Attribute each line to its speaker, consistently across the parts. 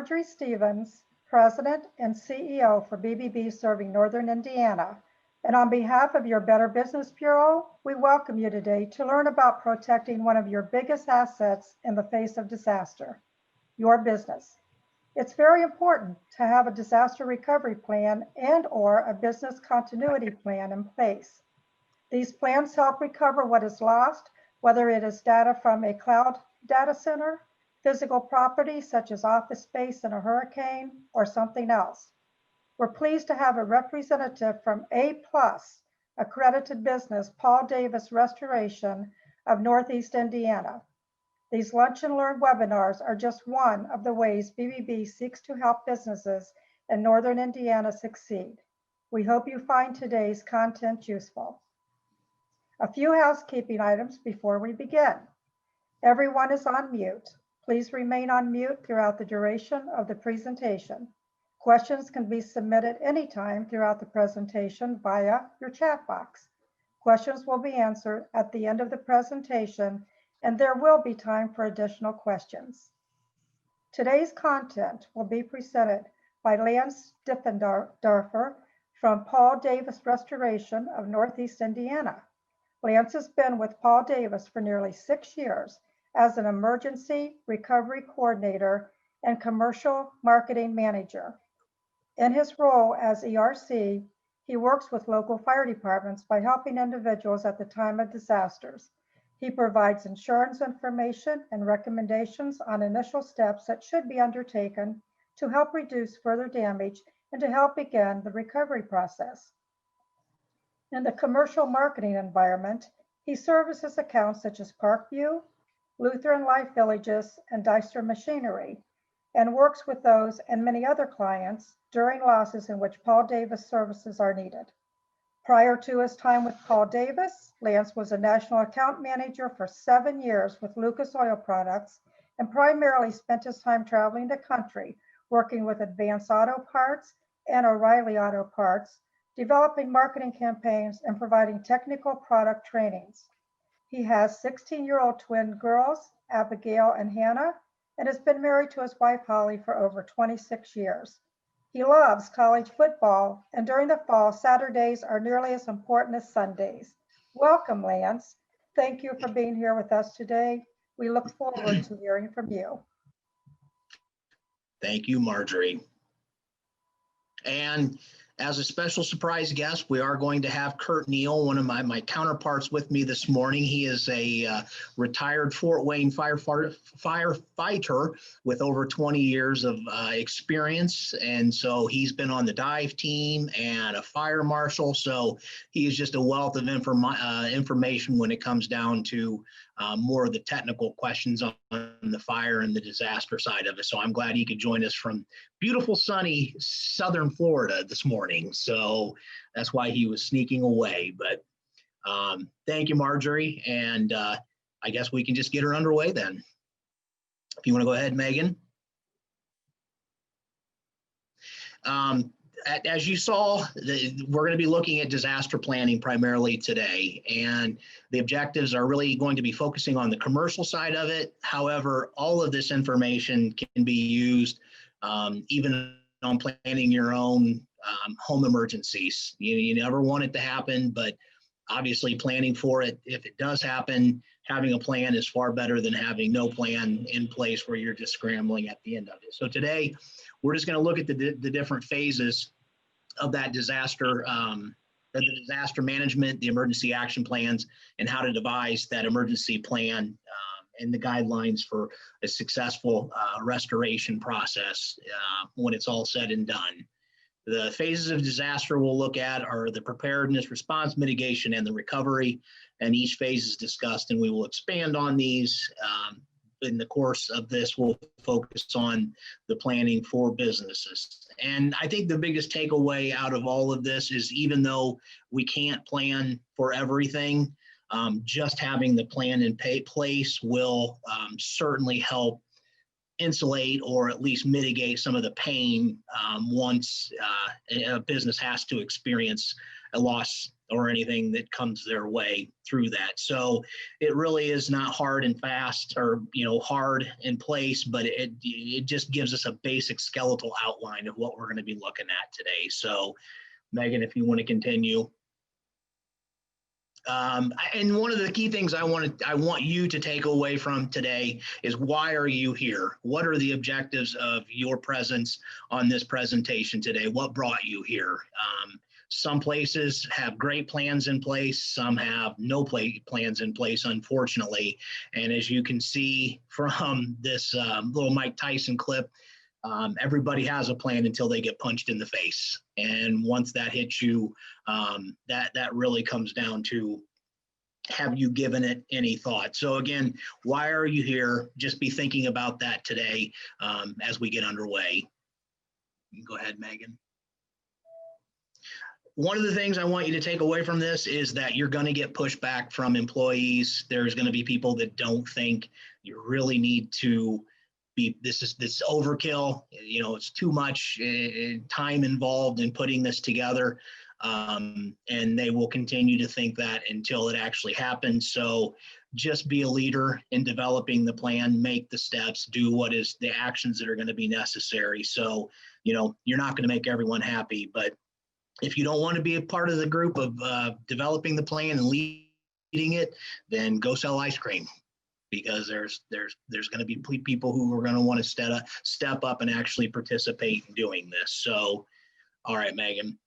Speaker 1: Marjorie Stevens, President and CEO for BBB Serving Northern Indiana. And on behalf of your Better Business Bureau, we welcome you today to learn about protecting one of your biggest assets in the face of disaster, your business. It's very important to have a disaster recovery plan and/or a business continuity plan in place. These plans help recover what is lost, whether it is data from a cloud data center, physical property such as office space in a hurricane, or something else. We're pleased to have a representative from A+ accredited business, Paul Davis Restoration of Northeast Indiana. These Lunch and Learn webinars are just one of the ways BBB seeks to help businesses in Northern Indiana succeed. We hope you find today's content useful. A few housekeeping items before we begin. Everyone is on mute. Please remain on mute throughout the duration of the presentation. Questions can be submitted anytime throughout the presentation via your chat box. Questions will be answered at the end of the presentation, and there will be time for additional questions. Today's content will be presented by Lance Diffendorfer from Paul Davis Restoration of Northeast Indiana. Lance has been with Paul Davis for nearly 6 years as an emergency recovery coordinator and commercial marketing manager. In his role as ERC, he works with local fire departments by helping individuals at the time of disasters. He provides insurance information and recommendations on initial steps that should be undertaken to help reduce further damage and to help begin the recovery process. In the commercial marketing environment, he services accounts such as Parkview, Lutheran Life Villages, and Deister Machinery, and works with those and many other clients during losses in which Paul Davis services are needed. Prior to his time with Paul Davis, Lance was a national account manager for 7 years with Lucas Oil Products and primarily spent his time traveling the country, working with Advance Auto Parts and O'Reilly Auto Parts, developing marketing campaigns and providing technical product trainings. He has 16-year-old twin girls, Abigail and Hannah, and has been married to his wife, Holly, for over 26 years. He loves college football, and during the fall, Saturdays are nearly as important as Sundays. Welcome, Lance. Thank you for being here with us today. We look forward to hearing from you.
Speaker 2: Thank you, Marjorie. And as a special surprise guest, we are going to have Kurt Neal, one of my counterparts, with me this morning. He is a retired Fort Wayne firefighter with over 20 years of experience. And so he's been on the dive team and a fire marshal. So he is just a wealth of information when it comes down to more of the technical questions on the fire and the disaster side of it. So I'm glad he could join us from beautiful, sunny Southern Florida this morning. So that's why he was sneaking away. But thank you, Marjorie. And I guess we can just get her underway then. If you want to go ahead, Megan. As you saw, we're going to be looking at disaster planning primarily today, and the objectives are really going to be focusing on the commercial side of it. However, all of this information can be used even on planning your own home emergencies. You never want it to happen, but obviously planning for it, if it does happen, having a plan is far better than having no plan in place where you're just scrambling at the end of it. So today, we're just going to look at the different phases of that disaster, the disaster management, the emergency action plans, and how to devise that emergency plan and the guidelines for a successful restoration process when it's all said and done. The phases of disaster we'll look at are the preparedness, response, mitigation, and the recovery. And each phase is discussed, and we will expand on these. In the course of this, we'll focus on the planning for businesses. And I think the biggest takeaway out of all of this is, even though we can't plan for everything, just having the plan in place will certainly help insulate or at least mitigate some of the pain once a business has to experience a loss or anything that comes their way through that. So it really is not hard and fast, or hard in place, but it just gives us a basic skeletal outline of what we're going to be looking at today. So Megan, if you want to continue. And one of the key things I want you to take away from today is, why are you here? What are the objectives of your presence on this presentation today? What brought you here? Some places have great plans in place. Some have no plans in place, unfortunately. And as you can see from this little Mike Tyson clip, everybody has a plan until they get punched in the face. And once that hits you, that really comes down to, have you given it any thought? So again, why are you here? Just be thinking about that today as we get underway. You can go ahead, Megan. One of the things I want you to take away from this is that you're going to get pushback from employees. There's going to be people that don't think you really need to be, this overkill. It's too much time involved in putting this together. And they will continue to think that until it actually happens. So just be a leader in developing the plan, make the steps, do what is the actions that are going to be necessary. So, you're not going to make everyone happy, but if you don't want to be a part of the group of developing the plan and leading it, then go sell ice cream, because there's going to be people who are going to want to step up and actually participate in doing this. So, all right, Megan.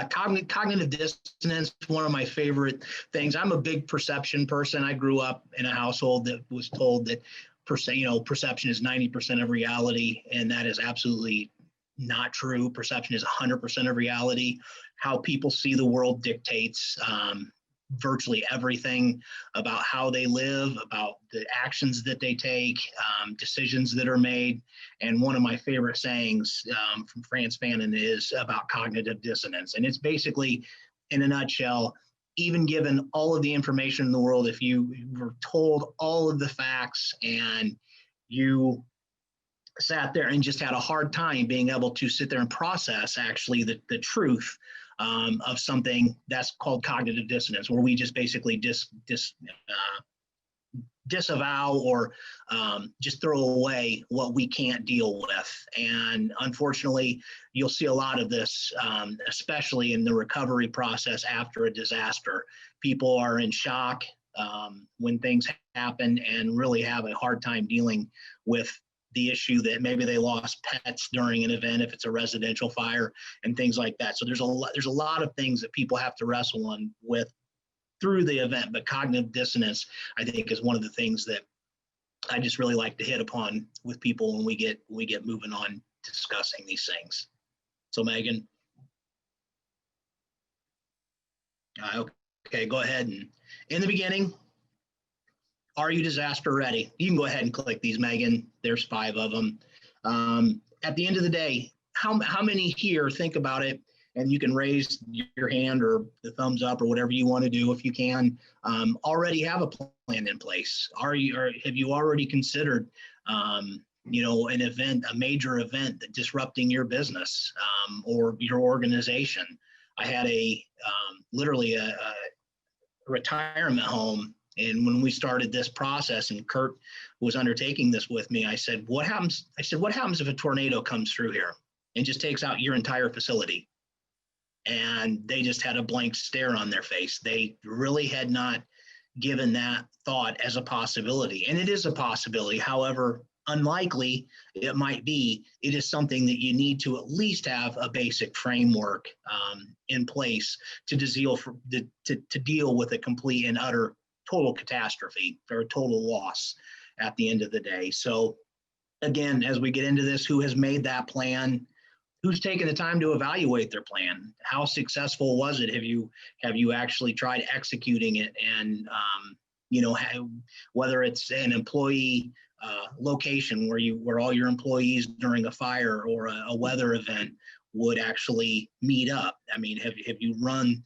Speaker 2: Cognitive dissonance, one of my favorite things. I'm a big perception person. I grew up in a household that was told that perception is 90% of reality, and that is absolutely not true. Perception is 100% of reality. How people see the world dictates virtually everything about how they live, about the actions that they take, decisions that are made. And one of my favorite sayings from Frantz Fanon is about cognitive dissonance. And it's basically, in a nutshell, even given all of the information in the world, if you were told all of the facts and you sat there and just had a hard time being able to sit there and process actually the truth of something, that's called cognitive dissonance, where we just basically disavow or just throw away what we can't deal with. And unfortunately, you'll see a lot of this, especially in the recovery process after a disaster. People are in shock when things happen and really have a hard time dealing with the issue that maybe they lost pets during an event, if it's a residential fire, and things like that. So there's a lot of things that people have to wrestle with through the event, but cognitive dissonance, I think, is one of the things that I just really like to hit upon with people when we get moving on discussing these things. So Megan. Okay, go ahead. And in the beginning, are you disaster ready? You can go ahead and click these, Megan. There's 5 of them. At the end of the day, how many here, think about it, and you can raise your hand or the thumbs up or whatever you want to do if you can, already have a plan in place? Have you already considered an event, a major event that disrupting your business or your organization? I had literally a retirement home. And when we started this process and Kurt was undertaking this with me, I said, what happens if a tornado comes through here and just takes out your entire facility? And they just had a blank stare on their face. They really had not given that thought as a possibility. And it is a possibility. However unlikely it might be, it is something that you need to at least have a basic framework in place to deal with a complete and utter total catastrophe or total loss at the end of the day. So again, as we get into this, who has made that plan? Who's taken the time to evaluate their plan? How successful was it? Have you actually tried executing it? And whether it's an employee location where all your employees during a fire or a weather event would actually meet up. I mean, have you run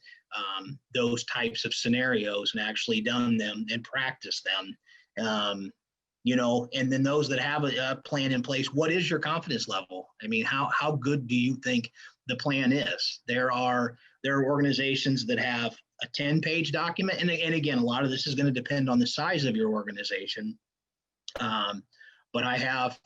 Speaker 2: those types of scenarios and actually done them and practiced them? And then those that have a plan in place, what is your confidence level? I mean, how good do you think the plan is. There are organizations that have a 10-page document, and again, a lot of this is going to depend on the size of your organization. But I have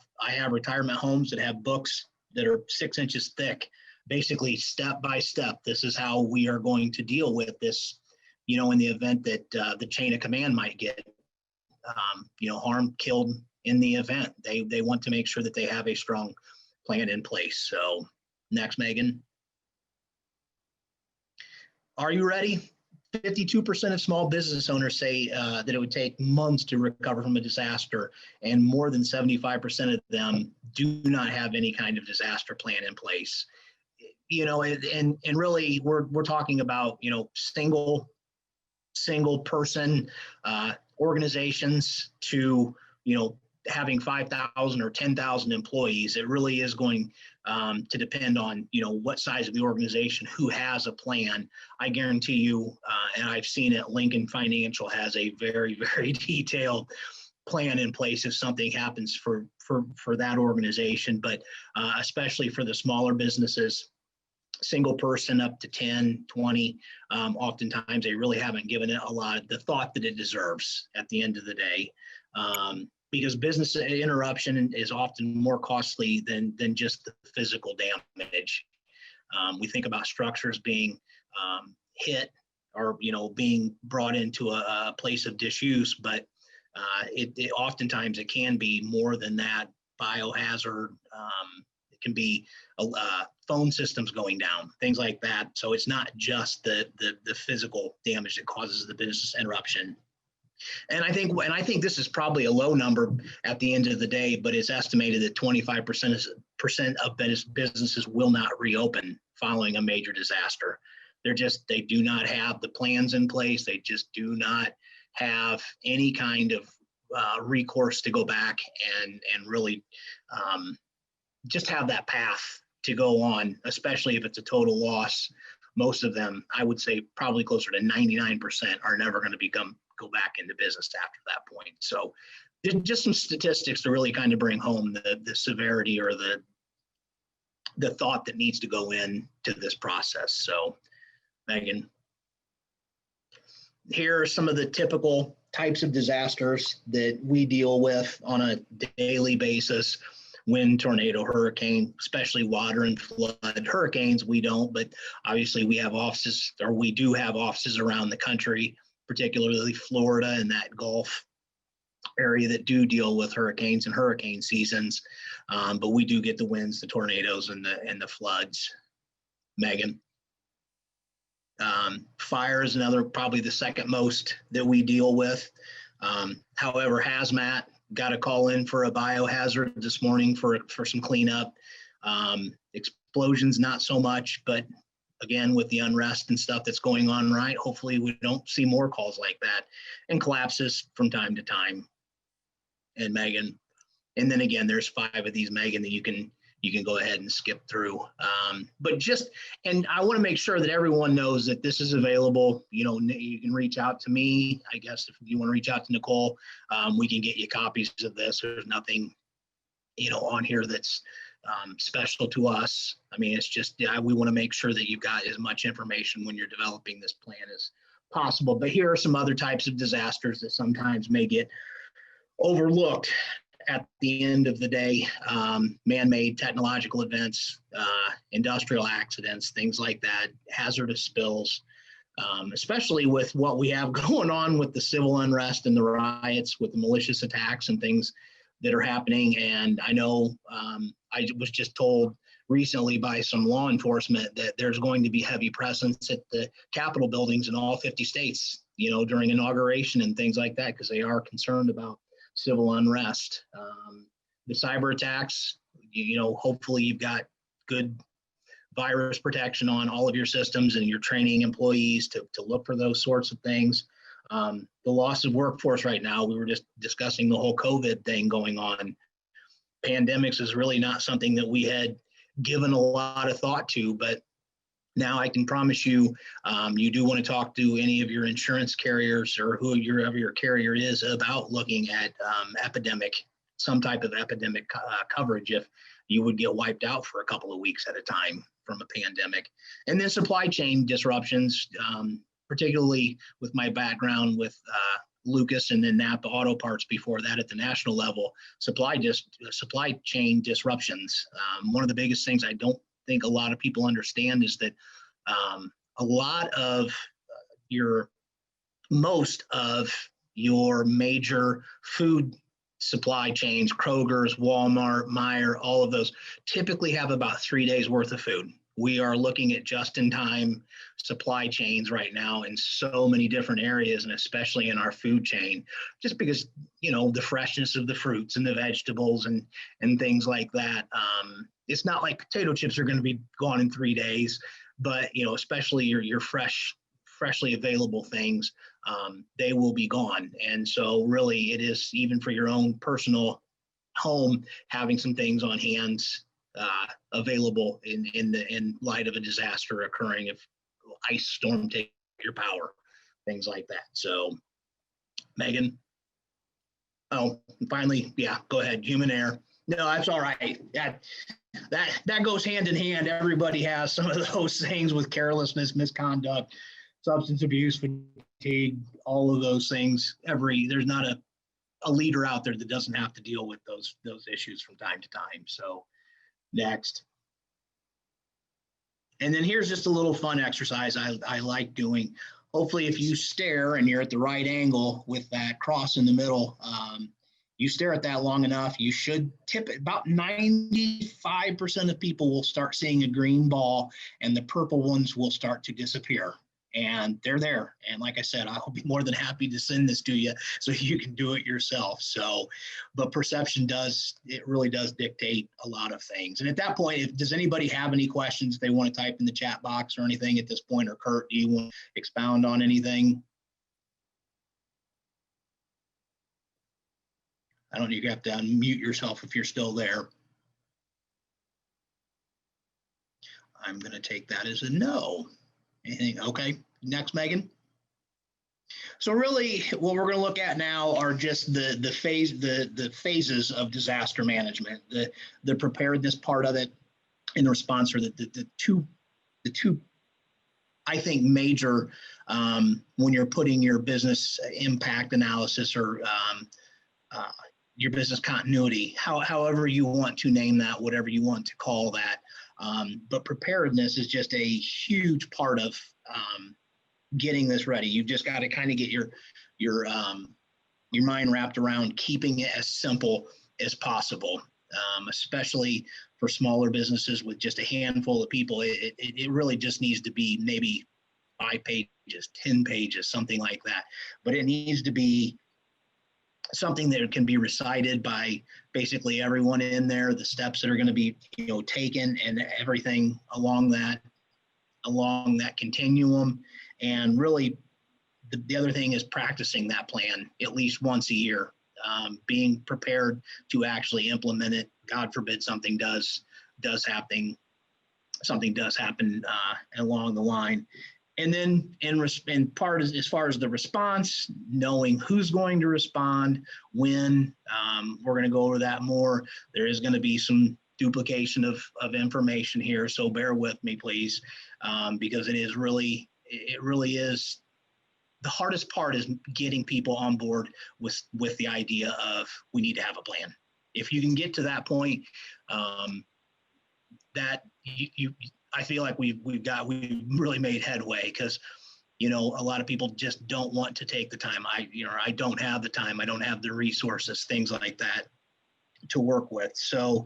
Speaker 2: retirement homes that have books that are 6 inches thick, basically step by step. This is how we are going to deal with this, in the event that the chain of command might get, harm, killed in the event. They want to make sure that they have a strong plan in place. So next, Megan. Are you ready? 52% of small business owners say that it would take months to recover from a disaster, and more than 75% of them do not have any kind of disaster plan in place. And really, we're talking about single person organizations to having 5,000 or 10,000 employees. It really is going to depend on what size of the organization, who has a plan. I guarantee you, and I've seen it, Lincoln Financial has a very, very detailed plan in place if something happens for that organization. But especially for the smaller businesses, single person up to 10, 20, oftentimes they really haven't given it a lot of the thought that it deserves at the end of the day. Because business interruption is often more costly than just the physical damage. We think about structures being hit or being brought into a place of disuse, but it oftentimes it can be more than that. Biohazard, it can be phone systems going down, things like that. So it's not just the physical damage that causes the business interruption. And I think this is probably a low number at the end of the day, but it's estimated that 25% of businesses will not reopen following a major disaster. They do not have the plans in place. They just do not have any kind of recourse to go back and really just have that path to go on, especially if it's a total loss. Most of them, I would say probably closer to 99%, are never going to go back into business after that point. So just some statistics to really kind of bring home the severity or the thought that needs to go into this process. So Megan, here are some of the typical types of disasters that we deal with on a daily basis. Wind, tornado, hurricane, especially water and flood. Hurricanes, we don't, but obviously we have offices, or we do have offices around the country, particularly Florida and that Gulf area, that do deal with hurricanes and hurricane seasons. But we do get the winds, the tornadoes, and the floods. Megan. Fire is another, probably the second most that we deal with. However, hazmat, got a call in for a biohazard this morning for some cleanup. Explosions, not so much, but again, with the unrest and stuff that's going on, right? Hopefully we don't see more calls like that. And collapses from time to time. And Megan. And then again, there's 5 of these, Megan, that you can go ahead and skip through. And I want to make sure that everyone knows that this is available. You can reach out to me. I guess if you want to reach out to Nicole, we can get you copies of this. There's nothing, on here that's special to us. I mean, it's just, we want to make sure that you've got as much information when you're developing this plan as possible. But here are some other types of disasters that sometimes may get overlooked at the end of the day. Man-made technological events, industrial accidents, things like that, hazardous spills, especially with what we have going on with the civil unrest and the riots, with the malicious attacks and things that are happening. And I know I was just told recently by some law enforcement that there's going to be heavy presence at the Capitol buildings in all 50 states, during inauguration and things like that, because they are concerned about civil unrest. The cyber attacks, hopefully you've got good virus protection on all of your systems and you're training employees to look for those sorts of things. The loss of workforce right now, we were just discussing the whole COVID thing going on. Pandemics is really not something that we had given a lot of thought to, but now I can promise you, you do want to talk to any of your insurance carriers or whoever your carrier is about looking at some type of epidemic coverage you would get wiped out for a couple of weeks at a time from a pandemic. And then supply chain disruptions, particularly with my background with Lucas and then Napa Auto Parts before that at the national level, supply chain disruptions. One of the biggest things I don't think a lot of people understand is that a lot of most of your major food supply chains, Kroger's, Walmart, Meijer, all of those typically have about 3 days worth of food. We are looking at just-in-time supply chains right now in so many different areas, and especially in our food chain, just because, the freshness of the fruits and the vegetables and things like that. It's not like potato chips are going to be gone in 3 days, but, especially your freshly available things, they will be gone. And so really it is, even for your own personal home, having some things on hand available in light of a disaster occurring, if ice storm take your power, things like that. So Megan. Oh, finally, yeah, go ahead. Human error. No, that's all right. That goes hand in hand. Everybody has some of those things with carelessness, misconduct, substance abuse, fatigue, all of those things. There's not a leader out there that doesn't have to deal with those issues from time to time. So next. And then here's just a little fun exercise I like doing. Hopefully if you stare and you're at the right angle with that cross in the middle, you stare at that long enough, you should tip it. About 95% of people will start seeing a green ball, and the purple ones will start to disappear. And they're there. And like I said, I'll be more than happy to send this to you so you can do it yourself. So, but perception really does dictate a lot of things. And at that point, does anybody have any questions if they want to type in the chat box or anything at this point? Or Kurt, do you want to expound on anything? I don't know, you have to unmute yourself if you're still there. I'm going to take that as a no. Anything? Okay. Next, Megan. So really what we're going to look at now are just the phases of disaster management, the preparedness part of it, and the response, or the two I think major when you're putting your business impact analysis or your business continuity, however you want to name that, whatever you want to call that. But preparedness is just a huge part of getting this ready. You've just got to kind of get your mind wrapped around keeping it as simple as possible, especially for smaller businesses with just a handful of people. It really just needs to be maybe 5 pages, 10 pages, something like that. But it needs to be something that can be recited by basically everyone in there, the steps that are going to be taken, and everything along that continuum. And really the other thing is practicing that plan at least once a year, being prepared to actually implement it. God forbid something does happen along the line. And then in part, as far as the response, knowing who's going to respond, when, we're going to go over that more. There is going to be some duplication of information here, so bear with me, please, because it really is the hardest part is getting people on board with the idea of we need to have a plan. If you can get to that point, that I feel like we've really made headway, because a lot of people just don't want to take the time. I don't have the time, I don't have the resources, things like that to work with. So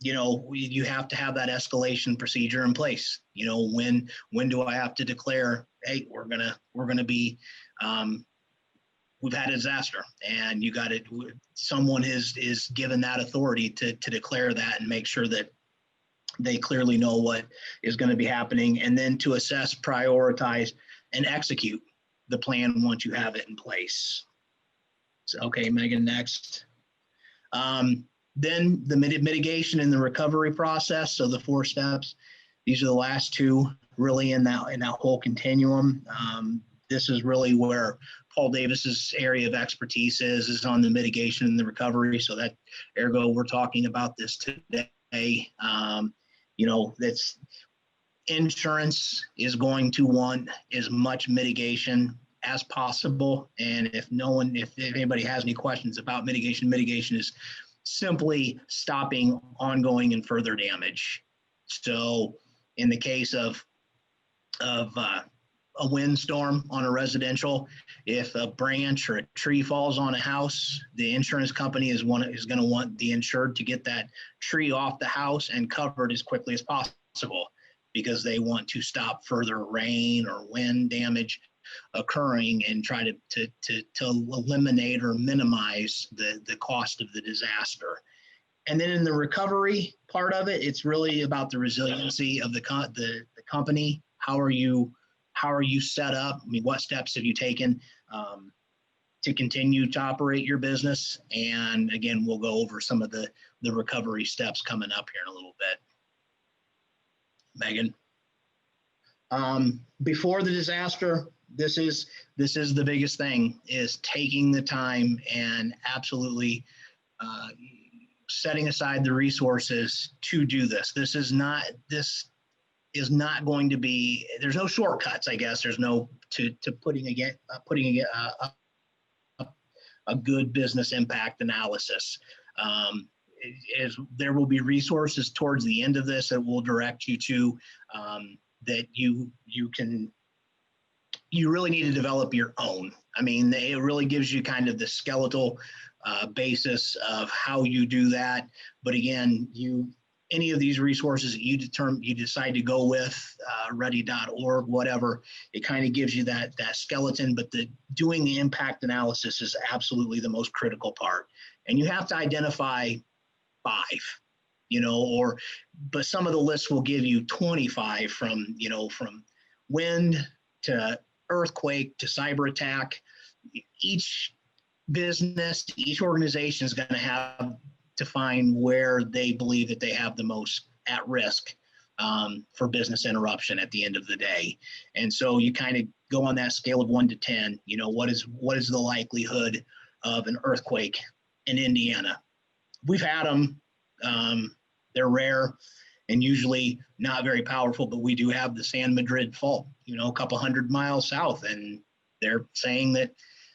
Speaker 2: you have to have that escalation procedure in place. When do I have to declare, hey, we're gonna be we've had a disaster, and someone is given that authority to declare that and make sure that they clearly know what is going to be happening, and then to assess, prioritize, and execute the plan once you have it in place. So, okay, Megan, next. Then the mitigation and the recovery process. So the 4 steps, these are the last 2 really in that whole continuum. this is really where Paul Davis's area of expertise is on the mitigation and the recovery. So that ergo, we're talking about this today. That's insurance is going to want as much mitigation as possible. And if anybody has any questions about mitigation is simply stopping ongoing and further damage. So in the case of a windstorm on a residential, if a branch or a tree falls on a house, the insurance company is going to want the insured to get that tree off the house and covered as quickly as possible, because they want to stop further rain or wind damage occurring and try to eliminate or minimize the cost of the disaster. And then in the recovery part of it, it's really about the resiliency of the company. How are you set up? I mean, what steps have you taken to continue to operate your business? And again, we'll go over some of the recovery steps coming up here in a little bit. Megan. Before the disaster, this is the biggest thing, is taking the time and absolutely setting aside the resources to do this. This is not going to be, there's no shortcuts, I guess. There's no to putting a good business impact analysis. There will be resources towards the end of this that will direct you to that you really need to develop your own. I mean, it really gives you kind of the skeletal basis of how you do that. But again, any of these resources that you decide to go with, ready.org, whatever, it kind of gives you that skeleton. But doing the impact analysis is absolutely the most critical part. And you have to identify 5, but some of the lists will give you 25 from wind to earthquake to cyber attack. Each business, each organization is going to have to find where they believe that they have the most at risk for business interruption at the end of the day. And so you kind of go on that scale of 1 to 10, what is the likelihood of an earthquake in Indiana? We've had them. They're rare and usually not very powerful, but we do have the San Madrid Fault, a couple 100 miles south. And they're saying that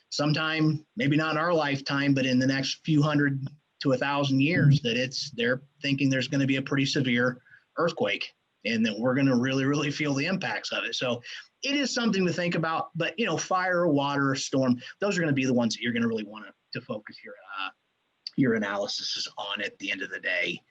Speaker 2: sometime, maybe not in our lifetime, but in the next few 100 to 1,000 years, that they're thinking there's going to be a pretty severe earthquake and that we're going to really, really feel the impacts of it. So it is something to think about, but fire, water, storm, those are going to be the ones that you're going to really want to focus your analysis on at the end of the day.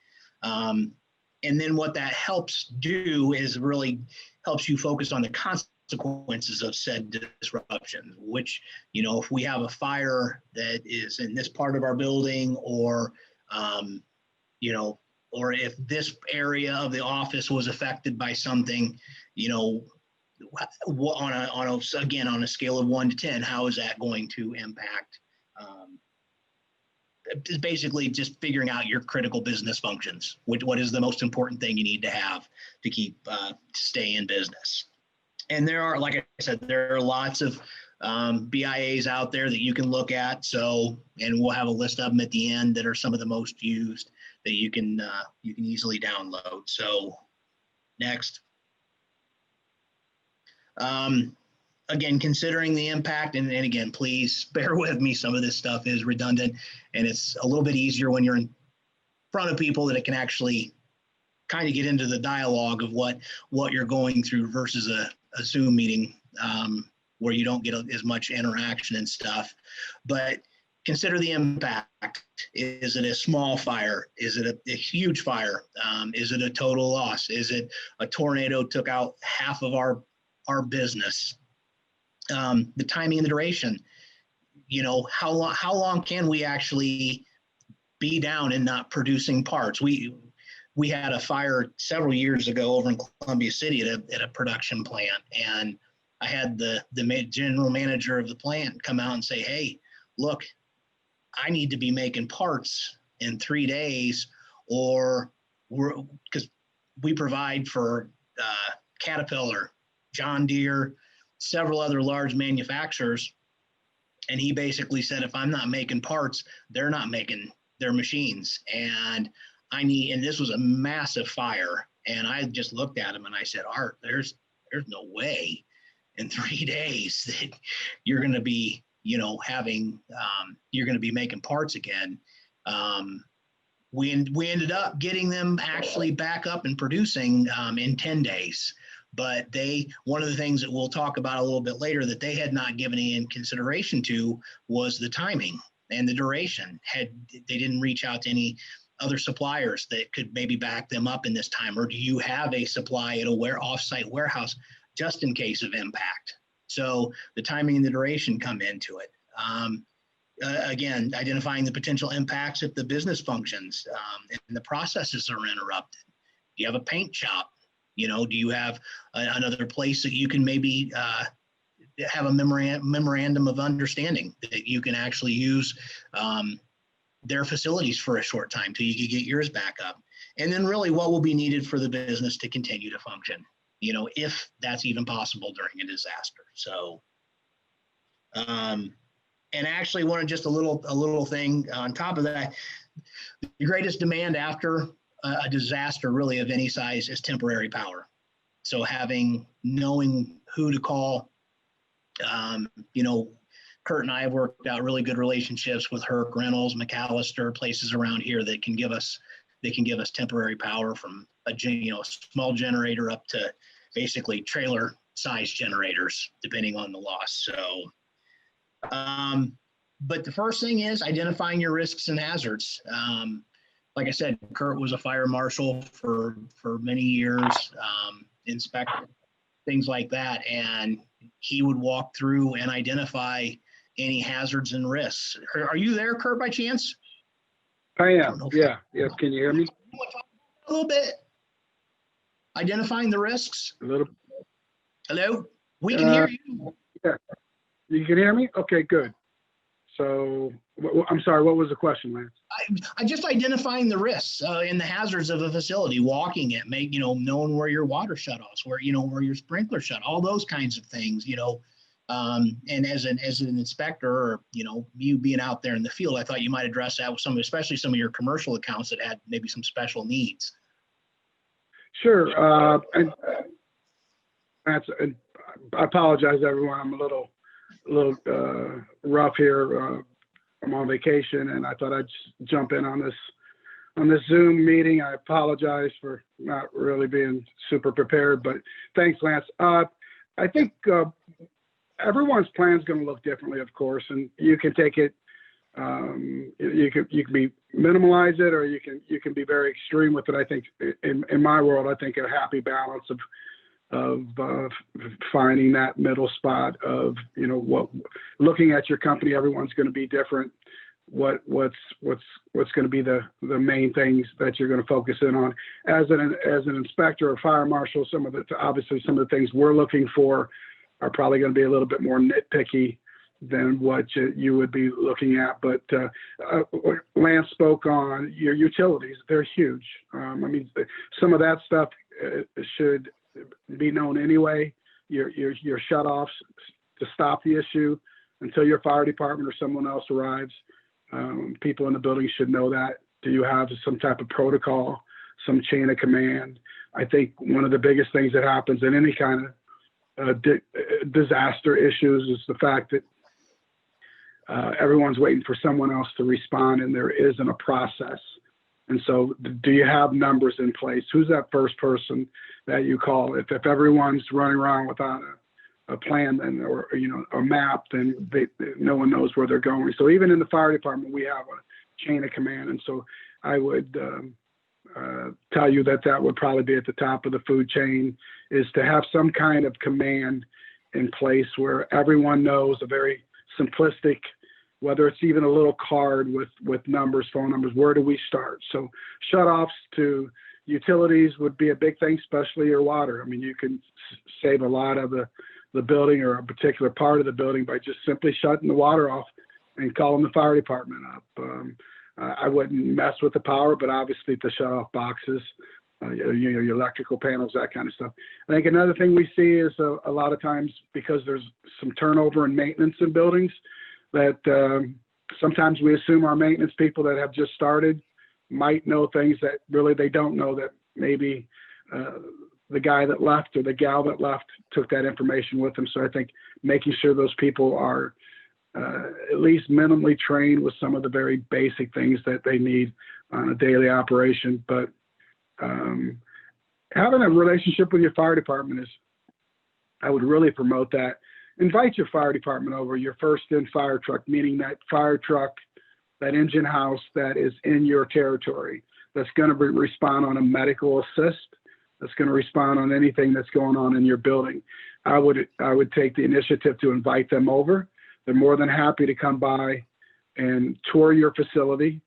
Speaker 2: And then what that helps do is really helps you focus on the consequences of said disruption, which, if we have a fire that is in this part of our building, or, or if this area of the office was affected by something, on a scale of 1 to 10, how is that going to impact? Is basically just figuring out your critical business functions, what is the most important thing you need to have to keep to stay in business. And there are, like I said, there are lots of BIAs out there that you can look at. So, and we'll have a list of them at the end that are some of the most used that you can easily download. So, next. Again, considering the impact, and again, please bear with me, some of this stuff is redundant, and it's a little bit easier when you're in front of people that it can actually kind of get into the dialogue of what you're going through versus a Zoom meeting where you don't get as much interaction and stuff. But consider the impact. Is it a small fire? Is it a huge fire? Is it a total loss? Is it a tornado took out half of our business? The timing and the duration, how long can we actually be down and not producing parts? We had a fire several years ago over in Columbia City at a production plant, and I had the general manager of the plant come out and say, "Hey, look, I need to be making parts in 3 days, or because we provide for Caterpillar, John Deere, several other large manufacturers. And he basically said, if I'm not making parts, they're not making their machines. And this was a massive fire. And I just looked at him and I said, Art, there's no way in 3 days that you're going to be, you're going to be making parts again. We ended up getting them actually back up and producing in 10 days. But one of the things that we'll talk about a little bit later that they had not given any consideration to was the timing and the duration. They didn't reach out to any other suppliers that could maybe back them up in this time, or do you have a supply at a off-site warehouse just in case of impact? So the timing and the duration come into it. Again, identifying the potential impacts if the business functions and the processes are interrupted. Do you have a paint shop? Do you have another place that you can maybe have a memorandum of understanding that you can actually use their facilities for a short time till you can get yours back up? And then really what will be needed for the business to continue to function, if that's even possible during a disaster. So, and actually just a little thing on top of that, the greatest demand after a disaster really of any size is temporary power. So knowing who to call, Kurt and I have worked out really good relationships with Herc Reynolds, McAllister, places around here that can give us temporary power from a small generator up to basically trailer size generators, depending on the loss. So, but the first thing is identifying your risks and hazards. Like I said, Kurt was a fire marshal for many years, inspector, things like that. And he would walk through and identify any hazards and risks. Are you there, Kurt, by chance?
Speaker 3: I am. Yeah. Yes. Can you hear me?
Speaker 2: A little bit. Identifying the risks.
Speaker 3: A little.
Speaker 2: Hello? We can hear you.
Speaker 3: Yeah. You can hear me? Okay, good. So, I'm sorry, what was the question, Lance?
Speaker 2: I just identifying the risks and the hazards of a facility, walking it, knowing where your water shutoffs, where your sprinkler shut, all those kinds of things, and as an inspector, or, you being out there in the field, I thought you might address that with especially some of your commercial accounts that had maybe some special needs.
Speaker 3: Sure. And I apologize, everyone. I'm a little rough here. I'm on vacation, and I thought I'd just jump in on this Zoom meeting. I apologize for not really being super prepared, but thanks, Lance. I think everyone's plan is going to look differently, of course, and you can take it. You can minimalize it, or you can be very extreme with it. I think in my world, I think a happy balance of finding that middle spot of looking at your company. Everyone's going to be different. What's going to be the main things that you're going to focus in on as an inspector or fire marshal? Obviously some of the things we're looking for are probably going to be a little bit more nitpicky than what you would be looking at. But Lance spoke on your utilities. They're huge. Some of that stuff should be known anyway. Your shutoffs to stop the issue until your fire department or someone else arrives. People in the building should know that. Do you have some type of protocol, some chain of command? I think one of the biggest things that happens in any kind of disaster issues is the fact that everyone's waiting for someone else to respond, and there isn't a process. And so do you have numbers in place? Who's that first person that you call? If everyone's running around without a plan then, or a map, then no one knows where they're going. So even in the fire department, we have a chain of command. And so I would tell you that would probably be at the top of the food chain, is to have some kind of command in place where everyone knows, a very simplistic, whether it's even a little card with numbers, phone numbers, where do we start? So shutoffs to utilities would be a big thing, especially your water. You can save a lot of the building or a particular part of the building by just simply shutting the water off and calling the fire department up. I wouldn't mess with the power, but obviously the shutoff boxes your electrical panels, that kind of stuff. I think another thing we see is a lot of times, because there's some turnover in maintenance in buildings, that sometimes we assume our maintenance people that have just started might know things that really they don't know, that maybe the guy that left or the gal that left took that information with them. So I think making sure those people are at least minimally trained with some of the very basic things that they need on a daily operation. But having a relationship with your fire department I would really promote that. Invite your fire department over, your first in fire truck, meaning that fire truck, that engine house that is in your territory, that's going to respond on a medical assist, that's going to respond on anything that's going on in your building. I would take the initiative to invite them over. They're more than happy to come by and tour your facility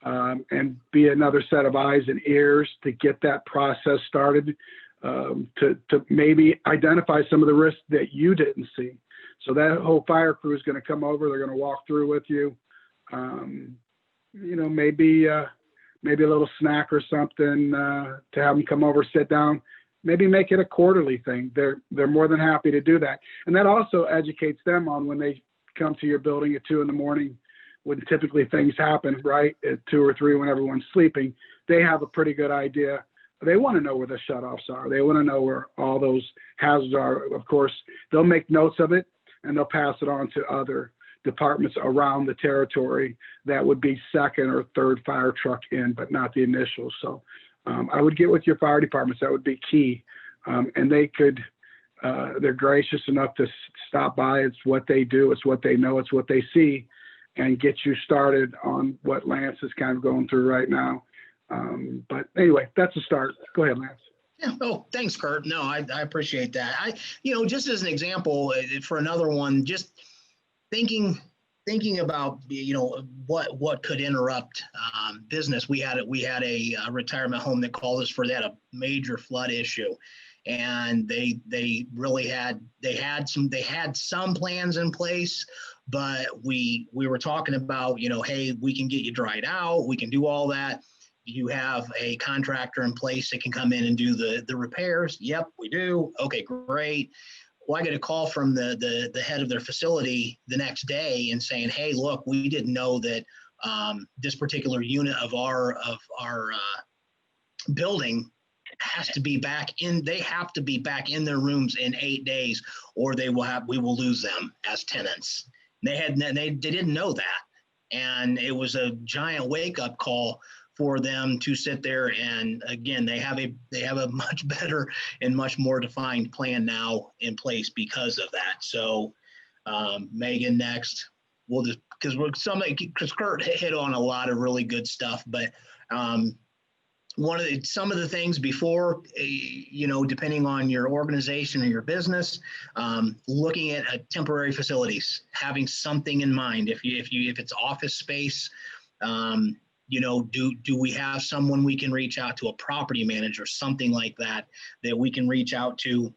Speaker 3: and be another set of eyes and ears to get that process started, to maybe identify some of the risks that you didn't see. So that whole fire crew is going to come over. They're going to walk through with you. Maybe a little snack or something to have them come over, sit down. Maybe make it a quarterly thing. They're more than happy to do that. And that also educates them on when they come to your building at 2 a.m, when typically things happen, right? At 2 or 3 when everyone's sleeping. They have a pretty good idea. They want to know where the shutoffs are. They want to know where all those hazards are. Of course, they'll make notes of it and they'll pass it on to other departments around the territory that would be second or third fire truck in, but not the initial. So I would get with your fire departments. That would be key. And they could, they're gracious enough to stop by. It's what they do. It's what they know. It's what they see, and get you started on what Lance is kind of going through right now. But anyway, that's a start. Go ahead, Lance.
Speaker 2: Yeah. Oh, thanks, Kurt. No, I appreciate that. Just as an example for another one, just thinking about, what could interrupt business. We had a retirement home that called us for that, a major flood issue. And they really had some plans in place, but we were talking about, hey, we can get you dried out. We can do all that. You have a contractor in place that can come in and do the repairs. Yep, we do. Okay, great. Well, I get a call from the head of their facility the next day and saying, hey, look, we didn't know that this particular unit of our building has to be back in. They have to be back in their rooms in 8 days, or we will lose them as tenants. They didn't know that, and it was a giant wake up call for them to sit there. And again, they have a much better and much more defined plan now in place because of that. So Megan, next, we'll just, because Kurt hit on a lot of really good stuff, but some of the things before, depending on your organization or your business, looking at temporary facilities, having something in mind. If it's office space, do we have someone we can reach out to, a property manager, something like that we can reach out to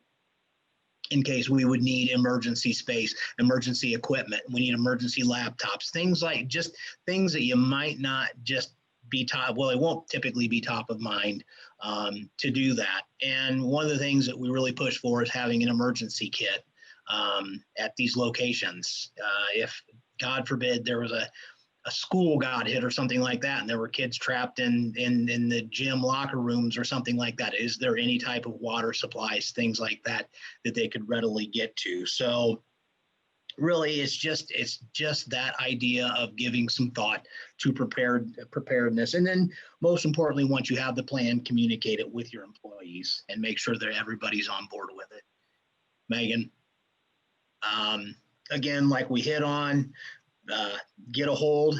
Speaker 2: in case we would need emergency space, emergency equipment, we need emergency laptops, things that you might not just be it won't typically be top of mind to do that. And one of the things that we really push for is having an emergency kit at these locations. If God forbid there was a school got hit or something like that, and there were kids trapped in the gym locker rooms or something like that, is there any type of water supplies, things like that they could readily get to? So really, it's just that idea of giving some thought to preparedness. And then most importantly, once you have the plan, communicate it with your employees and make sure that everybody's on board with it. Megan, again, like we hit on, get a hold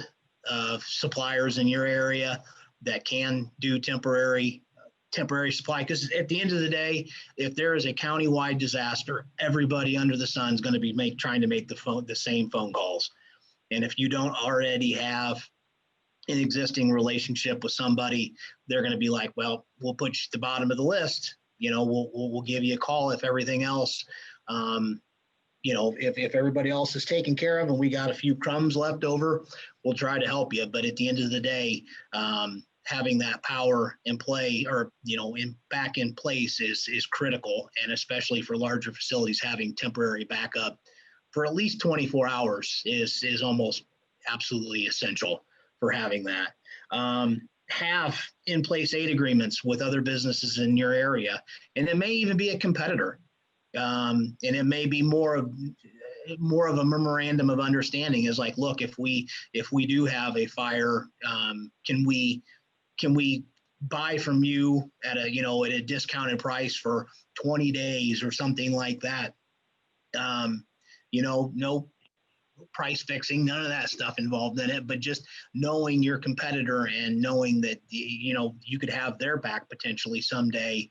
Speaker 2: of suppliers in your area that can do temporary supply, because at the end of the day, if there is a countywide disaster, everybody under the sun is going to be trying to make the same phone calls. And if you don't already have an existing relationship with somebody, they're going to be like, well, we'll put you at the bottom of the list. We'll give you a call if everything else, if everybody else is taken care of and we got a few crumbs left over, we'll try to help you. But at the end of the day, having that power in play, or back in place is critical, and especially for larger facilities, having temporary backup for at least 24 hours is almost absolutely essential for having that. Have in place aid agreements with other businesses in your area, and it may even be a competitor, and it may be more of a memorandum of understanding. Is like, look, if we do have a fire, can we buy from you at a discounted price for 20 days or something like that? No price fixing, none of that stuff involved in it, but just knowing your competitor and knowing that you could have their back potentially someday,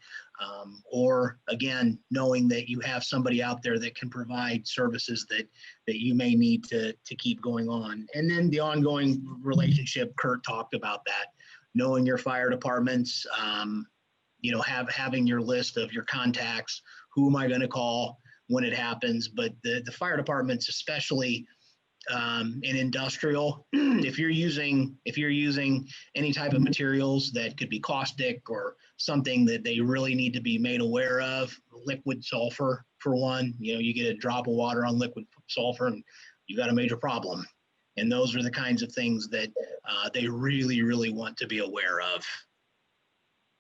Speaker 2: or again, knowing that you have somebody out there that can provide services that you may need to keep going on. And then the ongoing relationship, Kurt talked about that, knowing your fire departments, having your list of your contacts, who am I going to call when it happens. But the fire departments, especially in industrial, if you're using any type of materials that could be caustic or something that they really need to be made aware of, liquid sulfur for one, you get a drop of water on liquid sulfur and you got a major problem. And those are the kinds of things that they really, really want to be aware of.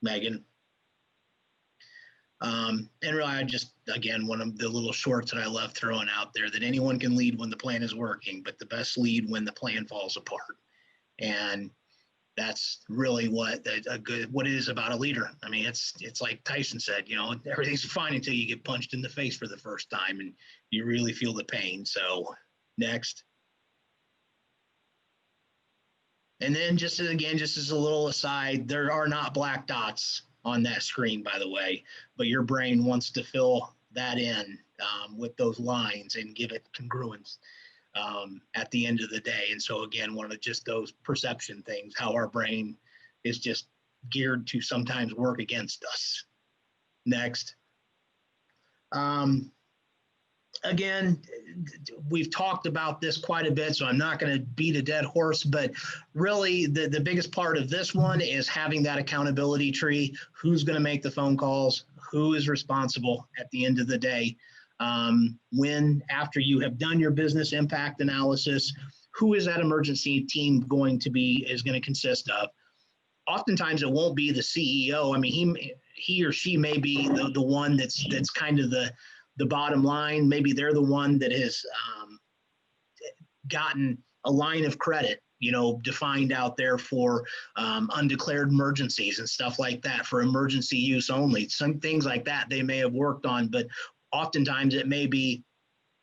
Speaker 2: Megan. And really, I just, again, one of the little shorts that I love throwing out there, that anyone can lead when the plan is working, but the best lead when the plan falls apart. And that's really what it is about a leader. I mean, it's like Tyson said, everything's fine until you get punched in the face for the first time and you really feel the pain. So next. And then just as a little aside, there are not black dots on that screen, by the way, but your brain wants to fill that in with those lines and give it congruence at the end of the day. And so again, one of just those perception things, how our brain is just geared to sometimes work against us. Next. Again, we've talked about this quite a bit, so I'm not going to beat a dead horse, but really the biggest part of this one is having that accountability tree. Who's going to make the phone calls? Who is responsible at the end of the day? After you have done your business impact analysis, who is that emergency team going to consist of? Oftentimes it won't be the CEO. I mean, he or she may be the one that's kind of the bottom line. Maybe they're the one that has gotten a line of credit, defined out there for undeclared emergencies and stuff like that, for emergency use only. Some things like that they may have worked on, but oftentimes it may be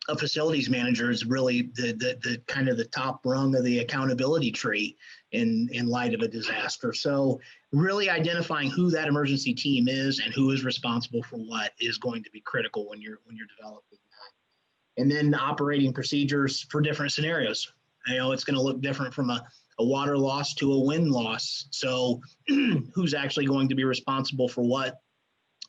Speaker 2: a facilities manager is really the kind of the top rung of the accountability tree in light of a disaster. So really identifying who that emergency team is and who is responsible for what is going to be critical when you're developing that. And then operating procedures for different scenarios. It's going to look different from a water loss to a wind loss. So who's actually going to be responsible for what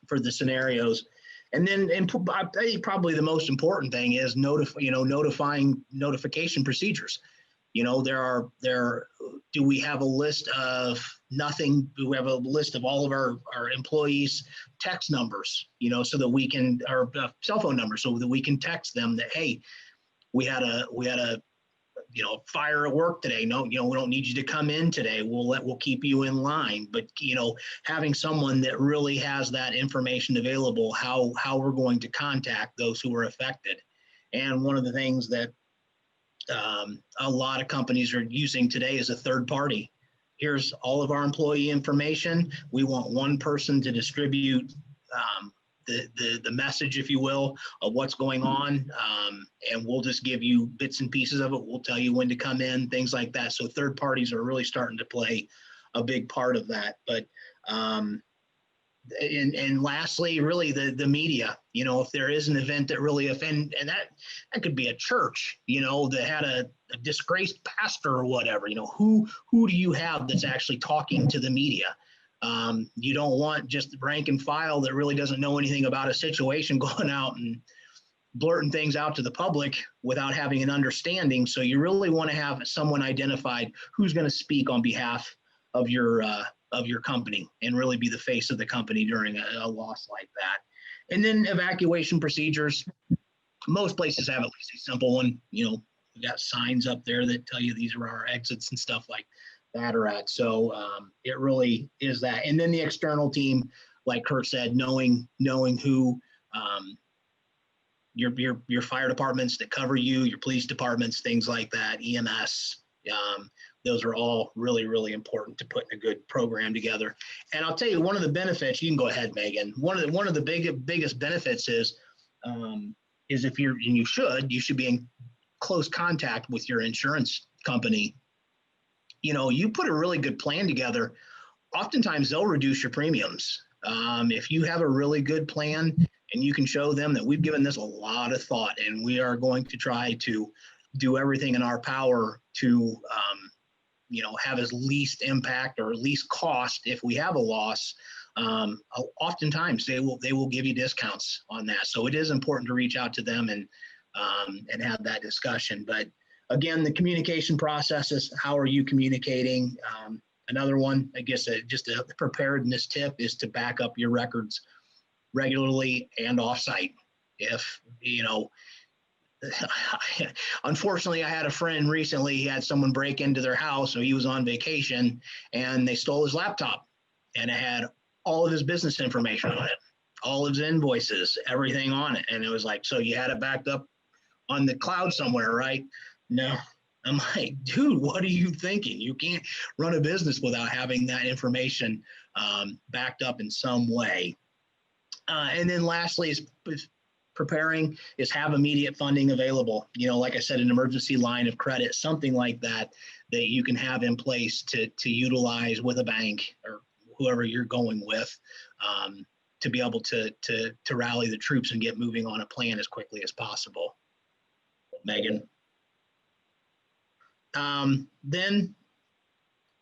Speaker 2: for the scenarios? And then I think probably the most important thing is notifying notification procedures. Do we have a list of nothing? Do we have a list of all of our employees' text numbers, so that we can, our cell phone numbers, so that we can text them that, hey, we had a fire at work today. No, we don't need you to come in today. We'll keep you in line. But, having someone that really has that information available, how we're going to contact those who are affected. And one of the things that a lot of companies are using today is a third party. Here's all of our employee information. We want one person to distribute the message, if you will, of what's going on, and we'll just give you bits and pieces of it. We'll tell you when to come in, things like that. So third parties are really starting to play a big part of that. But and lastly, really the media. If there is an event that really offends, and that could be a church, that had a disgraced pastor or whatever. Who do you have that's actually talking to the media? You don't want just the rank and file that really doesn't know anything about a situation going out and blurting things out to the public without having an understanding. So you really want to have someone identified who's going to speak on behalf of your company and really be the face of the company during a loss like that. And then evacuation procedures. Most places have at least a simple one. You know, we got signs up there that tell you these are our exits and stuff like that are at. So it really is that. And then the external team, like Kurt said, knowing who your fire departments that cover you, your police departments, things like that, EMS. Those are all really, really important to putting a good program together. And I'll tell you, one of the benefits, you can go ahead, Megan. One of the biggest benefits is if you should be in close contact with your insurance company. You know, you put a really good plan together, oftentimes they'll reduce your premiums. If you have a really good plan and you can show them that we've given this a lot of thought and we are going to try to do everything in our power to, have as least impact or least cost if we have a loss, oftentimes they will give you discounts on that. So it is important to reach out to them and have that discussion. But again, the communication processes, how are you communicating? Another one, I guess, just a preparedness tip is to back up your records regularly and offsite. If, unfortunately, I had a friend recently, he had someone break into their house, so he was on vacation, and they stole his laptop, and it had all of his business information on it, all of his invoices, everything on it. And it was like, so you had it backed up on the cloud somewhere, right? No. I'm like, dude, what are you thinking? You can't run a business without having that information backed up in some way. And then lastly is preparing is have immediate funding available. Like I said, an emergency line of credit, something like that you can have in place to utilize with a bank or whoever you're going with to be able to rally the troops and get moving on a plan as quickly as possible. Megan. Then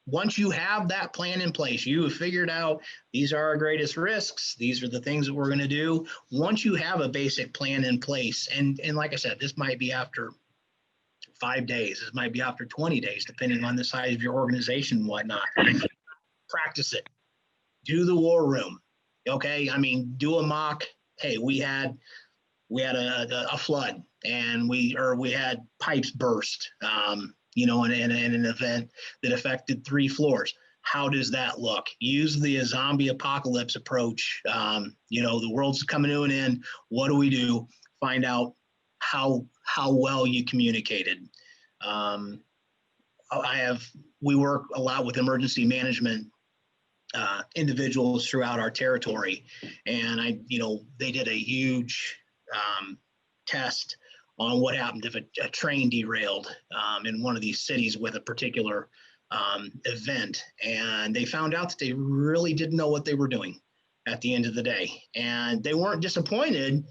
Speaker 2: once you have that plan in place, you have figured out these are our greatest risks. These are the things that we're going to do. Once you have a basic plan in place, and like I said, this might be after 5 days, this might be after 20 days, depending on the size of your organization and whatnot. Practice it. Do the war room. Okay. I mean, do a mock. Hey, we had a flood and we had pipes burst, in an event that affected 3 floors. How does that look? Use the zombie apocalypse approach. The world's coming to an end. What do we do? Find out how well you communicated. We work a lot with emergency management individuals throughout our territory, and they did a huge test on what happened if a train derailed in one of these cities with a particular event. And they found out that they really didn't know what they were doing at the end of the day. And they weren't disappointed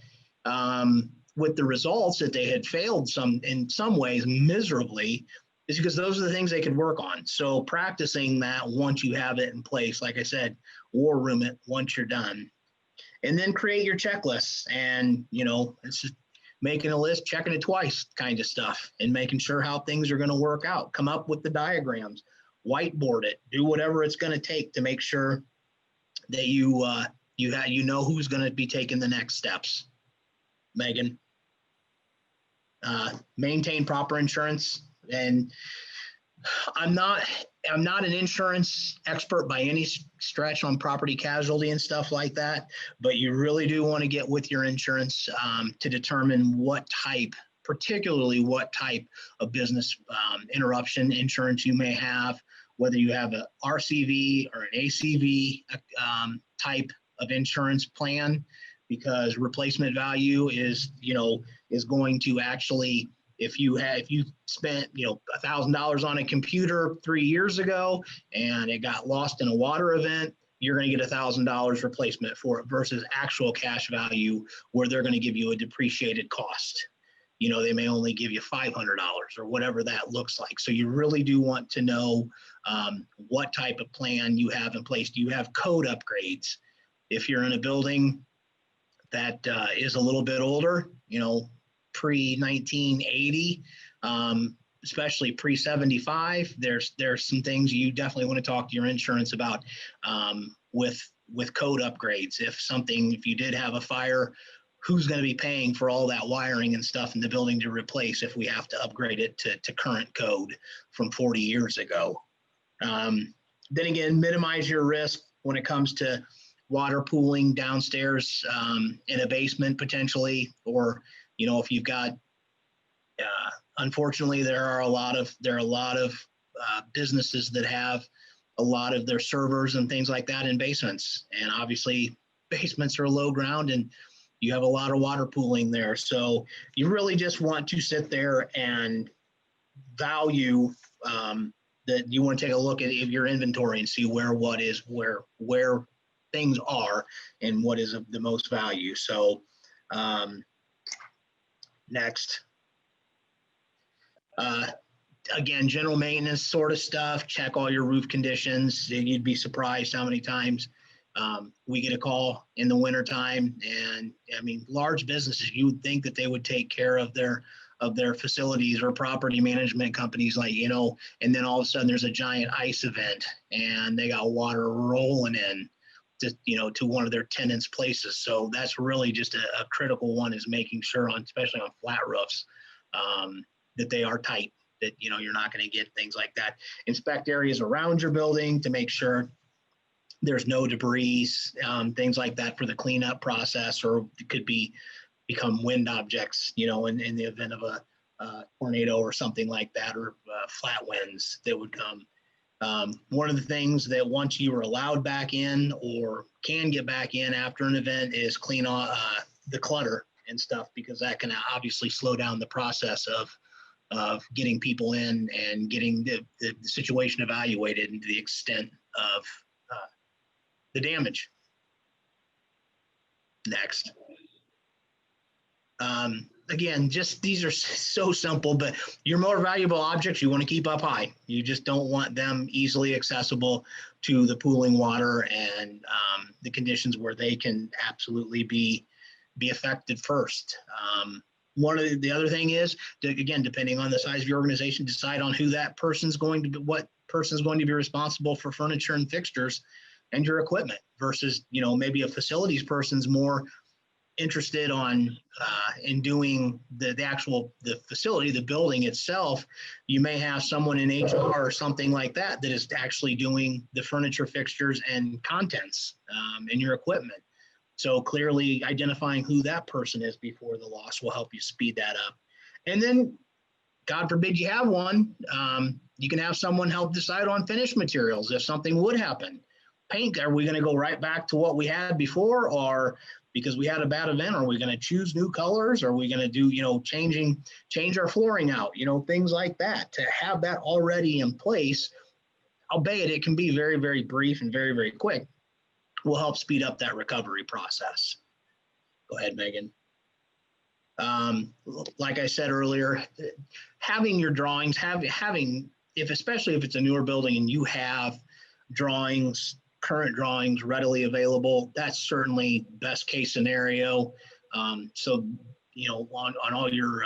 Speaker 2: with the results that they had failed in some ways miserably, is because those are the things they could work on. So practicing that once you have it in place, like I said, war room it once you're done. And then create your checklists, and it's just making a list, checking it twice kind of stuff, and making sure how things are going to work out. Come up with the diagrams, whiteboard it, do whatever it's going to take to make sure that you know who's going to be taking the next steps. Megan, maintain proper insurance. And I'm not an insurance expert by any stretch on property casualty and stuff like that, but you really do want to get with your insurance to determine particularly what type of business interruption insurance you may have, whether you have a RCV or an ACV type of insurance plan, because replacement value is going to actually, if you spent $1,000 on a computer 3 years ago and it got lost in a water event, you're going to get $1,000 replacement for it versus actual cash value, where they're going to give you a depreciated cost. They may only give you $500 or whatever that looks like. So you really do want to know what type of plan you have in place. Do you have code upgrades? If you're in a building that is a little bit older, pre-1980, especially pre-75, there's some things you definitely want to talk to your insurance about with code upgrades. If you did have a fire, who's going to be paying for all that wiring and stuff in the building to replace if we have to upgrade it to current code from 40 years ago? Then again, minimize your risk when it comes to water pooling downstairs in a basement potentially, or if you've got unfortunately there are a lot of businesses that have a lot of their servers and things like that in basements, and obviously basements are low ground and you have a lot of water pooling there. So you really just want to sit there and value that you want to take a look at your inventory and see where things are and what is of the most value. So next. Again, general maintenance sort of stuff, check all your roof conditions. You'd be surprised how many times we get a call in the wintertime. And I mean, large businesses, you would think that they would take care of their facilities, or property management companies, like, and then all of a sudden there's a giant ice event and they got water rolling in to one of their tenants' places. So that's really just a critical one, is making sure especially on flat roofs, that they are tight, that you're not going to get things like that. Inspect areas around your building to make sure there's no debris, things like that for the cleanup process, or it could become wind objects, in the event of a tornado or something like that, or flat winds that would come. One of the things that once you are allowed back in or can get back in after an event is clean the clutter and stuff, because that can obviously slow down the process of getting people in and getting the situation evaluated and to the extent of the damage. Next. Again, just these are so simple, but your more valuable objects you want to keep up high. You just don't want them easily accessible to the pooling water and the conditions where they can absolutely be affected first. One of the other thing is, again, depending on the size of your organization, decide on what person's going to be responsible for furniture and fixtures and your equipment, versus, maybe a facilities person's more interested in doing the facility, the building itself. You may have someone in HR or something like that is actually doing the furniture, fixtures, and contents in your equipment. So clearly identifying who that person is before the loss will help you speed that up. And then, God forbid you have one, you can have someone help decide on finished materials if something would happen. Paint, are we going to go right back to what we had before, or because we had a bad event, are we going to choose new colors? Are we going to do, change our flooring out, things like that? To have that already in place, albeit it can be very, very brief and very, very quick, will help speed up that recovery process. Go ahead, Megan. Like I said earlier, having your drawings, especially if it's a newer building and you have current drawings readily available, that's certainly best case scenario. So, on all your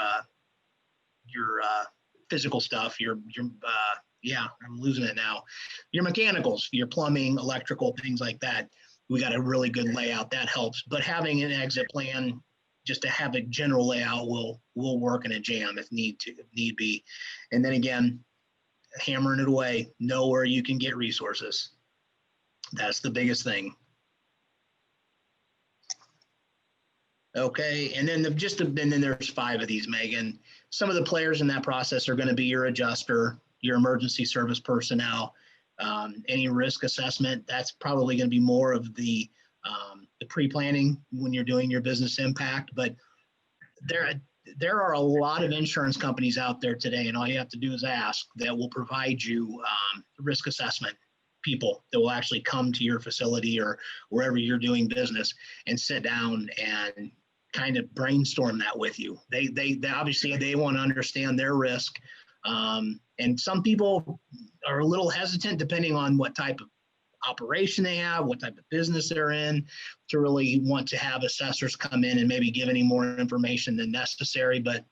Speaker 2: physical stuff, I'm losing it now. Your mechanicals, your plumbing, electrical, things like that, we got a really good layout that helps. But having an exit plan, just to have a general layout, will work in a jam if need be. And then again, hammering it away, know where you can get resources. That's the biggest thing. Okay, and then then there's 5 of these, Megan. Some of the players in that process are going to be your adjuster, your emergency service personnel, any risk assessment. That's probably going to be more of the pre-planning when you're doing your business impact. But there are a lot of insurance companies out there today, and all you have to do is ask, that will provide you risk assessment people that will actually come to your facility or wherever you're doing business and sit down and kind of brainstorm that with you. They obviously they want to understand their risk. And some people are a little hesitant, depending on what type of operation they have, what type of business they're in, to really want to have assessors come in and maybe give any more information than necessary. But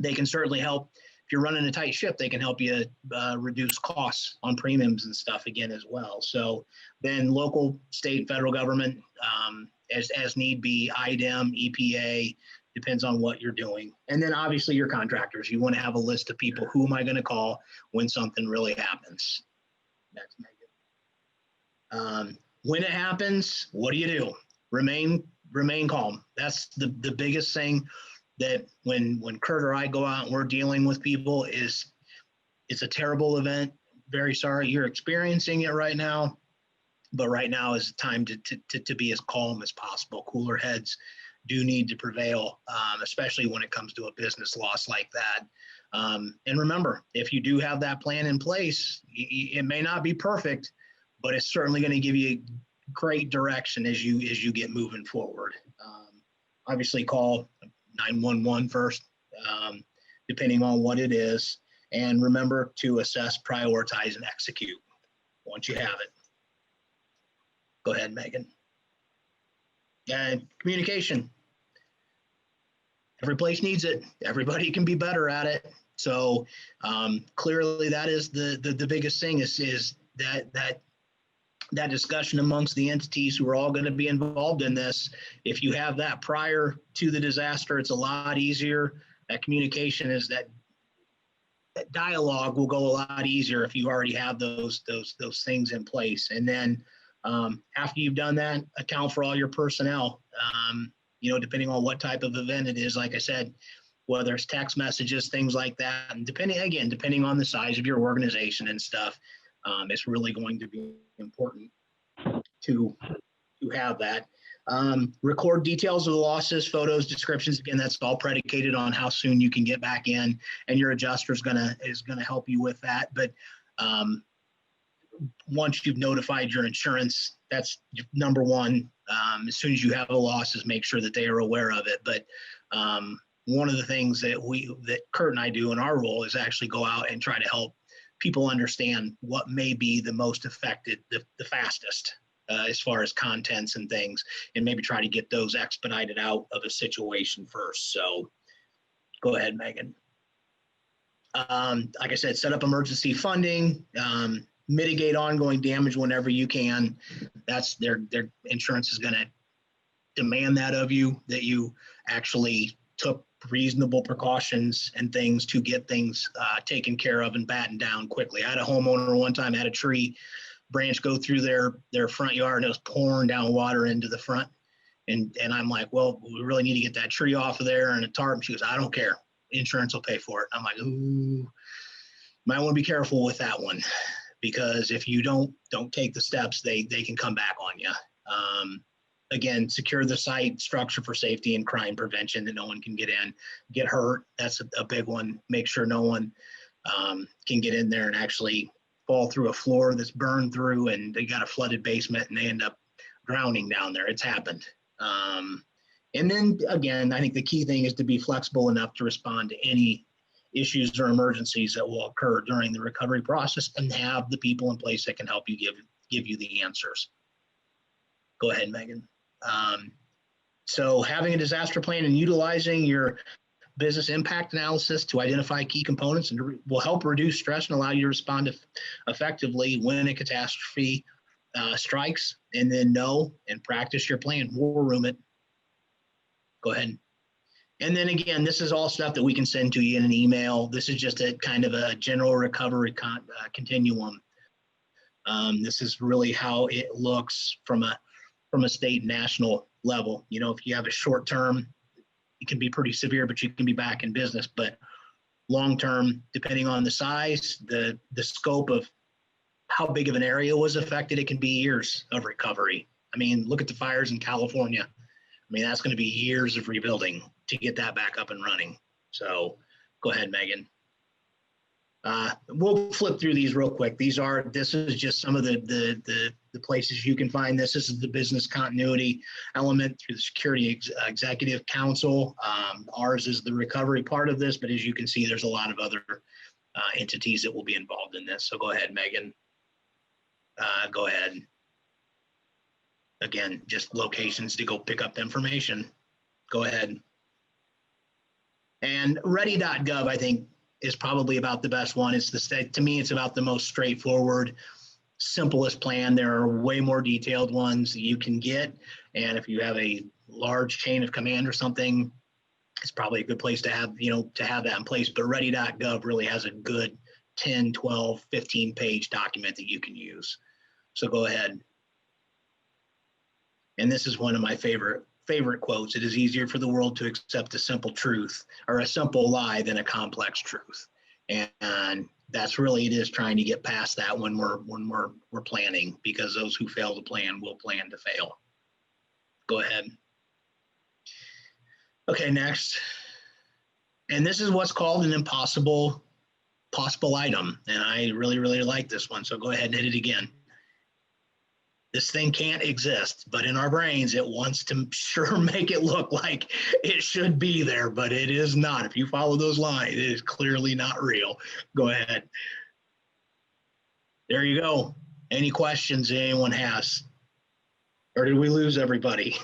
Speaker 2: they can certainly help if you're running a tight ship, they can help you reduce costs on premiums and stuff again as well. So then local, state, federal government, as need be, IDEM, EPA, depends on what you're doing. And then obviously your contractors, you want to have a list of people, who am I going to call when something really happens? That's Megan. When it happens, what do? Remain calm. That's the biggest thing, that when Kurt or I go out and we're dealing with people, is it's a terrible event. Very sorry you're experiencing it right now, but right now is the time to be as calm as possible. Cooler heads do need to prevail, especially when it comes to a business loss like that. And remember, if you do have that plan in place, it may not be perfect, but it's certainly going to give you great direction as you get moving forward. Obviously, call 911 first, depending on what it is, and remember to assess, prioritize, and execute once you have it. Go ahead, Megan. And communication. Every place needs it. Everybody can be better at it. So clearly, that is the biggest thing is that discussion amongst the entities who are all going to be involved in this. If you have that prior to the disaster, it's a lot easier. That communication is that dialogue will go a lot easier if you already have those things in place. And then after you've done that, account for all your personnel. Depending on what type of event it is, like I said, whether it's text messages, things like that, and depending on the size of your organization and stuff, it's really going to be important to have that. Record details of the losses, photos, descriptions. Again, that's all predicated on how soon you can get back in, and your adjuster is gonna help you with that. But once you've notified your insurance, that's number one. As soon as you have the losses, make sure that they are aware of it. But one of the things that Kurt and I do in our role is actually go out and try to help people understand what may be the most affected, the fastest, as far as contents and things, and maybe try to get those expedited out of a situation first. So go ahead, Megan. Like I said, set up emergency funding, mitigate ongoing damage whenever you can. That's their insurance is going to demand that of you, that you actually took reasonable precautions and things to get things taken care of and battened down quickly. I had a homeowner one time had a tree branch go through their front yard, and it was pouring down water into the front. And I'm like, well, we really need to get that tree off of there and a tarp. And she goes, I don't care. Insurance will pay for it. I'm like, ooh, might want to be careful with that one, because if you don't take the steps, they can come back on you. Again, secure the site structure for safety and crime prevention, that no one can get hurt. That's a big one. Make sure no one can get in there and actually fall through a floor that's burned through and they got a flooded basement and they end up drowning down there. It's happened. And then again, I think the key thing is to be flexible enough to respond to any issues or emergencies that will occur during the recovery process, and have the people in place that can help you give you the answers. Go ahead, Megan. So having a disaster plan and utilizing your business impact analysis to identify key components and will help reduce stress and allow you to respond effectively when a catastrophe strikes, and then know and practice your plan. War room it. Go ahead. And then again, this is all stuff that we can send to you in an email. This is just a kind of a general recovery continuum. This is really how it looks from a state and national level. If you have a short term, it can be pretty severe, but you can be back in business. But long term, depending on the size, the scope of how big of an area was affected, it can be years of recovery. I mean, look at the fires in California. I mean, that's going to be years of rebuilding to get that back up and running. So go ahead, Megan. We'll flip through these real quick. This is just some of the places you can find this. This is the business continuity element through the Security Executive Council. Ours is the recovery part of this, but as you can see, there's a lot of other entities that will be involved in this. So go ahead, Megan. Go ahead. Again, just locations to go pick up the information. Go ahead. And ready.gov, I think, is probably about the best one. To me, it's about the most straightforward, simplest plan. There are way more detailed ones that you can get. And if you have a large chain of command or something, it's probably a good place to have, to have that in place. But ready.gov really has a good 10, 12, 15 page document that you can use. So go ahead. And this is one of my favorite quotes. It is easier for the world to accept a simple truth or a simple lie than a complex truth. And that's really, it is trying to get past that when we're planning, because those who fail to plan will plan to fail. Go ahead. Okay, next. And this is what's called an impossible possible item. And I really, really like this one. So go ahead and hit it again. This thing can't exist, but in our brains, it wants to sure make it look like it should be there, but it is not. If you follow those lines, it is clearly not real. Go ahead. There you go. Any questions anyone has? Or did we lose everybody?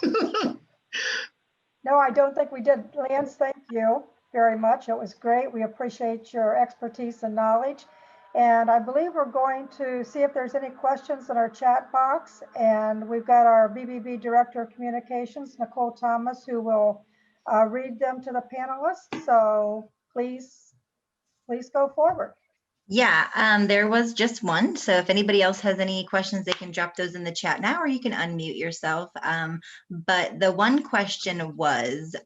Speaker 1: No, I don't think we did. Lance, thank you very much. It was great. We appreciate your expertise and knowledge. And I believe we're going to see if there's any questions in our chat box. And we've got our BBB Director of Communications, Nicole Thomas, who will read them to the panelists. So please go forward.
Speaker 4: Yeah, there was just one. So if anybody else has any questions, they can drop those in the chat now, or you can unmute yourself. But the one question was,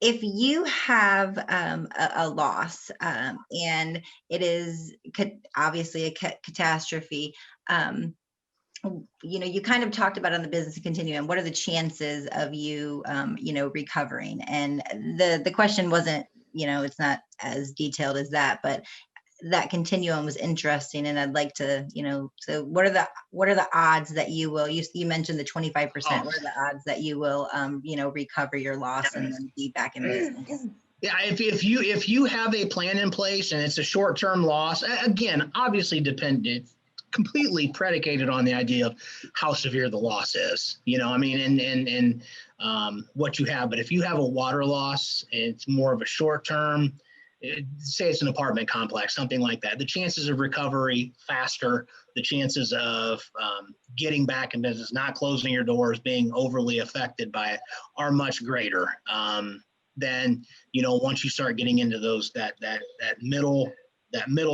Speaker 4: if you have a loss and it is obviously a catastrophe, you kind of talked about on the business continuum, what are the chances of you, recovering? And the question wasn't, it's not as detailed as that, but that continuum was interesting, and I'd like to, so what are the odds that you will, you mentioned the 25%, what are the odds that you will, recover your loss and then be back in business?
Speaker 2: Yeah, if you have a plan in place and it's a short-term loss, again, obviously dependent, completely predicated on the idea of how severe the loss is, and what you have. But if you have a water loss, it's more of a short-term, say it's an apartment complex, something like that, the chances of recovery faster, the chances of getting back in business, not closing your doors, being overly affected by it are much greater than, once you start getting into those, that middle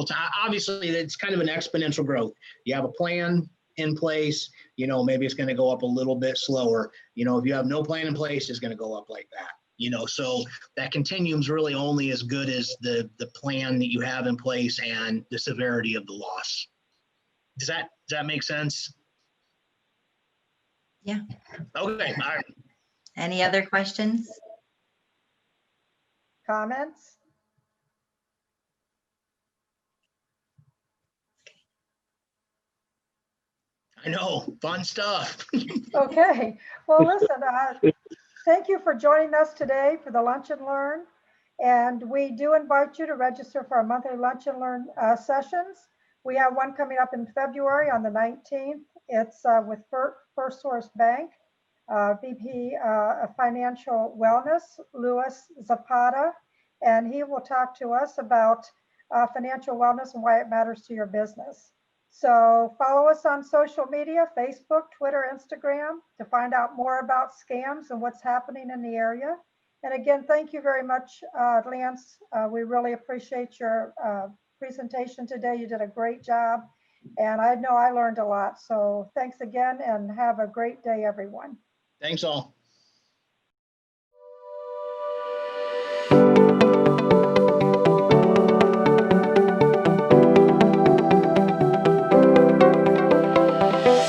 Speaker 2: time. Obviously, it's kind of an exponential growth. You have a plan in place, maybe it's going to go up a little bit slower. If you have no plan in place, it's going to go up like that. So that continuum is really only as good as the plan that you have in place and the severity of the loss. Does that make sense?
Speaker 4: Yeah.
Speaker 2: Okay. All right.
Speaker 4: Any other questions?
Speaker 1: Comments?
Speaker 2: I know, fun stuff.
Speaker 1: Okay. Well, listen, thank you for joining us today for the Lunch and Learn. And we do invite you to register for our monthly Lunch and Learn sessions. We have one coming up in February on the 19th. It's with First Source Bank, VP of Financial Wellness, Louis Zapata, and he will talk to us about financial wellness and why it matters to your business. So follow us on social media, Facebook, Twitter, Instagram, to find out more about scams and what's happening in the area. And again, thank you very much, Lance. We really appreciate your presentation today. You did a great job. And I know I learned a lot. So thanks again and have a great day, everyone.
Speaker 2: Thanks all.